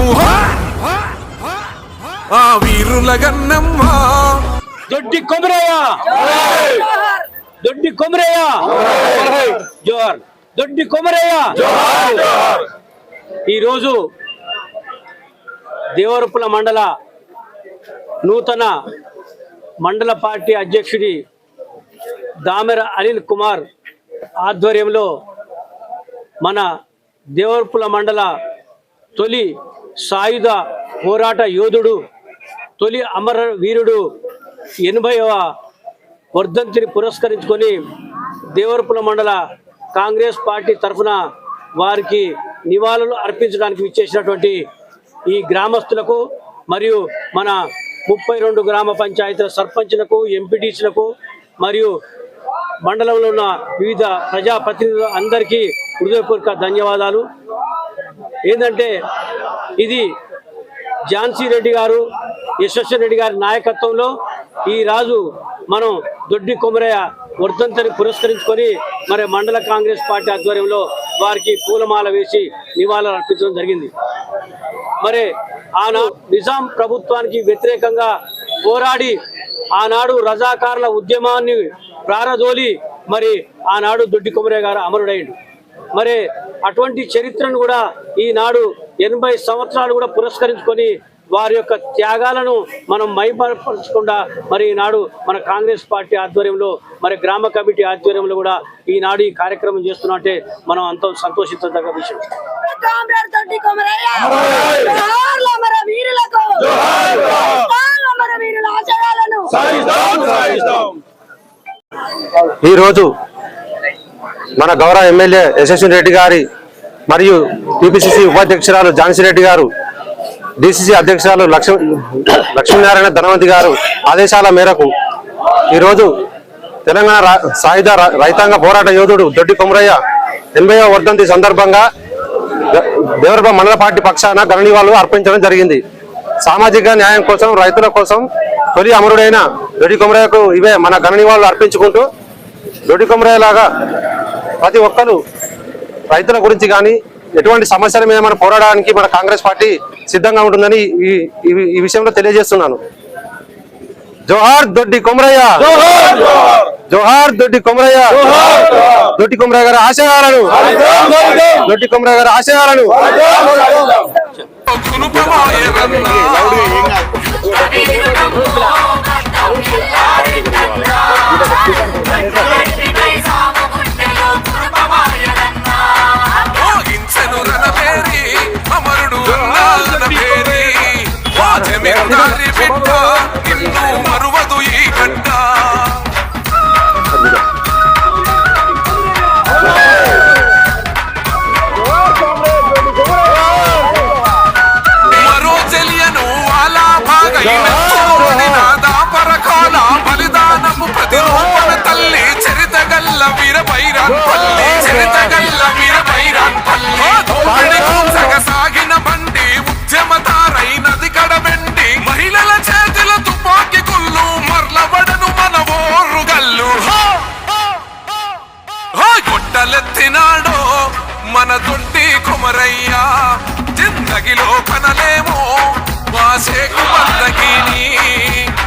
గెలిపించినవు ఆ వీరుల గన్నమ్మ దొడ్డి కొమరయ్య దొడ్డి కొమరయ్య జోహార్ దొడ్డి కొమరయ్య. ఈరోజు దేవరపుల మండల నూతన మండల పార్టీ అధ్యక్షుడి దామెర అనిల్ కుమార్ ఆధ్వర్యంలో మన దేవరపుల మండల తొలి సాయుధ పోరాట యోధుడు తొలి అమర వీరుడు 80వ వర్ధంతిని పురస్కరించుకొని దేవరపుల మండల కాంగ్రెస్ పార్టీ తరఫున వారికి నివాళులు అర్పించడానికి విచ్చేసినటువంటి ఈ గ్రామస్తులకు మరియు మన 32 గ్రామ పంచాయతీల సర్పంచులకు ఎంపీటీసీలకు మరియు మండలంలో ఉన్న వివిధ ప్రజాప్రతినిధులు అందరికీ హృదయపూర్వక ధన్యవాదాలు. ఏంటంటే ఇది ఝాన్సీ రెడ్డి గారు యశస్వి రెడ్డి గారి నాయకత్వంలో ఈ రాజు మనం దొడ్డి కొమరయ్య వర్ధంతిని పురస్కరించుకొని మరి మండల కాంగ్రెస్ పార్టీ ఆధ్వర్యంలో వారికి పూలమాల వేసి నివాళులు అర్పించడం జరిగింది. మరి ఆనాడు నిజాం ప్రభుత్వానికి వ్యతిరేకంగా పోరాడి ఆనాడు రజాకారుల ఉద్యమాన్ని ప్రారదోలి మరి ఆనాడు దొడ్డి కొమరయ్య గారు అమరుడైండు. మరి అటువంటి చరిత్రను కూడా ఈనాడు 80 సంవత్సరాలు కూడా పురస్కరించుకొని వారి యొక్క త్యాగాలను మనం మైపరచకుండా మరి ఈనాడు మన కాంగ్రెస్ పార్టీ ఆధ్వర్యంలో మరి గ్రామ కమిటీ ఆధ్వర్యంలో కూడా ఈనాడు ఈ కార్యక్రమం చేస్తున్నాం అంటే మనం అంత సంతోషించదగ్గ విషయం. ఈరోజు మన గౌరవ ఎమ్మెల్యే యశస్వి రెడ్డి గారి మరియు టీపీసీసీ ఉపాధ్యక్షురాలు ఝాన్సీ రెడ్డి గారు, డిసిసి అధ్యక్షురాలు లక్ష్మీనారాయణ ధనవంతి గారు ఆదేశాల మేరకు ఈరోజు తెలంగాణ సాయుధ రైతాంగ పోరాట యోధుడు దొడ్డి కొమరయ్య 80వ వర్ధంతి సందర్భంగా దేవరపుల మండల పార్టీ పక్షాన ఘన నివాళులు అర్పించడం జరిగింది. సామాజిక న్యాయం కోసం, రైతుల కోసం తొలి అమరుడైన దొడ్డి కొమరయ్యకు ఇవే మన ఘన నివాళులు అర్పించుకుంటూ దొడ్డి కొమరయ్య లాగా ప్రతి ఒక్కరు రైతుల గురించి కానీ ఎటువంటి సమస్యల మీద మనం పోరాడడానికి మన కాంగ్రెస్ పార్టీ సిద్ధంగా ఉంటుందని ఈ విషయంలో తెలియజేస్తున్నాను. జోహార్ దొడ్డి కొమరయ్య, జోహార్ దొడ్డి కొమరయ్య, దొడ్డి కొమరయ్య గారి ఆశయాలను, దొడ్డి కొమరయ్య గారి ఆశయాలను మరువదు ఈ గడ్డ మరో తెలియను అలా భాగైన పరకాల బలిదానము ప్రతిరూపణ తల్లి చరితగల్ల వీర బైరాన్ పల్లి చరితగల్ల వీర బైరాన్ పల్లి సాగిన బండి ఉద్యమతారైనది కడబెండి మహిళల చేతుల తుపాకి కుళ్ళు మర్లబడను మన ఓరుగల్లు గొడ్డలెత్తినాడో మన దొడ్డి కొమరయ్య జిందగిలో కనలేమో వాసేకు బందగిని